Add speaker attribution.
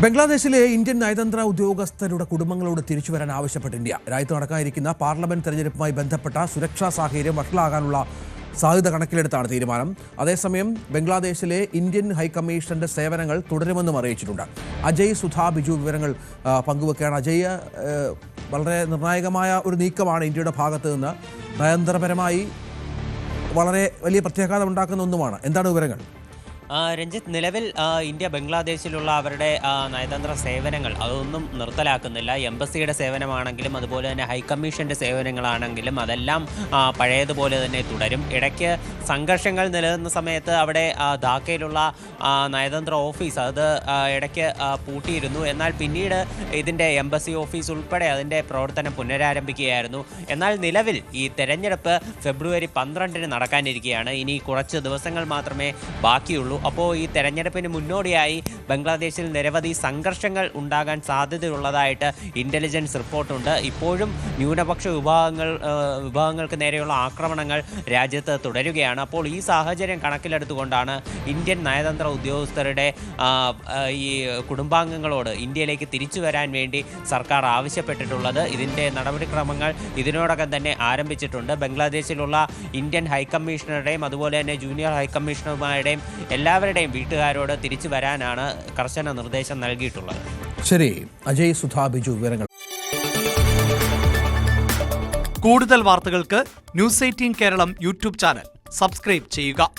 Speaker 1: ബംഗ്ലാദേശിലെ ഇന്ത്യൻ നയതന്ത്ര ഉദ്യോഗസ്ഥരുടെ കുടുംബങ്ങളോട് തിരിച്ചുവരാൻ ആവശ്യപ്പെട്ട് ഇന്ത്യ രാജ്യത്ത് നടക്കാനിരിക്കുന്ന പാർലമെന്റ് തെരഞ്ഞെടുപ്പുമായി ബന്ധപ്പെട്ട സുരക്ഷാ സാഹചര്യം വഷളാകാനുള്ള സാധ്യത കണക്കിലെടുത്താണ് തീരുമാനം. അതേസമയം ബംഗ്ലാദേശിലെ ഇന്ത്യൻ ഹൈക്കമ്മീഷന്റെ സേവനങ്ങൾ തുടരുമെന്നും അറിയിച്ചിട്ടുണ്ട്. അജയ് സുധാ ബിജു വിവരങ്ങൾ പങ്കുവെക്കുകയാണ്. അജയ്, വളരെ നിർണായകമായ ഒരു നീക്കമാണ് ഇന്ത്യയുടെ ഭാഗത്ത് നിന്ന്. നയതന്ത്രപരമായി വളരെ വലിയ പ്രത്യാഘാതം ഉണ്ടാക്കുന്ന ഒന്നുമാണ്. എന്താണ് വിവരങ്ങൾ?
Speaker 2: രഞ്ജിത്ത്, നിലവിൽ ഇന്ത്യ ബംഗ്ലാദേശിലുള്ള അവരുടെ നയതന്ത്ര സേവനങ്ങൾ അതൊന്നും നിർത്തലാക്കുന്നില്ല. എംബസിയുടെ സേവനമാണെങ്കിലും അതുപോലെ തന്നെ ഹൈക്കമ്മീഷൻ്റെ സേവനങ്ങളാണെങ്കിലും അതെല്ലാം പഴയതുപോലെ തന്നെ തുടരും. ഇടയ്ക്ക് സംഘർഷങ്ങൾ നിലനിന്ന സമയത്ത് അവിടെ ധാക്കയിലുള്ള നയതന്ത്ര ഓഫീസ് അത് ഇടയ്ക്ക് പൂട്ടിയിരുന്നു. എന്നാൽ പിന്നീട് ഇതിൻ്റെ എംബസി ഓഫീസ് ഉൾപ്പെടെ അതിൻ്റെ പ്രവർത്തനം പുനരാരംഭിക്കുകയായിരുന്നു. എന്നാൽ നിലവിൽ ഈ തെരഞ്ഞെടുപ്പ് ഫെബ്രുവരി 12 നടക്കാനിരിക്കുകയാണ്. ഇനി കുറച്ച് ദിവസങ്ങൾ മാത്രമേ ബാക്കിയുള്ളൂ. അപ്പോൾ ഈ തെരഞ്ഞെടുപ്പിന് മുന്നോടിയായി ബംഗ്ലാദേശിൽ നിരവധി സംഘർഷങ്ങൾ ഉണ്ടാകാൻ സാധ്യതയുള്ളതായിട്ട് ഇൻ്റലിജൻസ് റിപ്പോർട്ടുണ്ട്. ഇപ്പോഴും ന്യൂനപക്ഷ വിഭാഗങ്ങൾക്ക് നേരെയുള്ള ആക്രമണങ്ങൾ രാജ്യത്ത് തുടരുകയാണ്. അപ്പോൾ ഈ സാഹചര്യം കണക്കിലെടുത്തുകൊണ്ടാണ് ഇന്ത്യൻ നയതന്ത്ര ഉദ്യോഗസ്ഥരുടെ ഈ കുടുംബാംഗങ്ങളോട് ഇന്ത്യയിലേക്ക് തിരിച്ചു വരാൻ വേണ്ടി സർക്കാർ ആവശ്യപ്പെട്ടിട്ടുള്ളത്. ഇതിൻ്റെ നടപടിക്രമങ്ങൾ ഇതിനോടകം തന്നെ ആരംഭിച്ചിട്ടുണ്ട്. ബംഗ്ലാദേശിലുള്ള ഇന്ത്യൻ ഹൈക്കമ്മീഷണറുടെയും അതുപോലെ തന്നെ ജൂനിയർ ഹൈക്കമ്മീഷണർമാരുടെയും എല്ലാവരുടെയും വീട്ടുകാരോട് തിരിച്ചു വരാനാണ് കർശന നിർദ്ദേശം നൽകിയിട്ടുള്ളത്.
Speaker 1: ശരി, അജയ് സുധാ ബിജു വിവരങ്ങൾ.
Speaker 3: കൂടുതൽ വാർത്തകൾക്ക് news 18 Keralam YouTube channel subscribe ചെയ്യുക.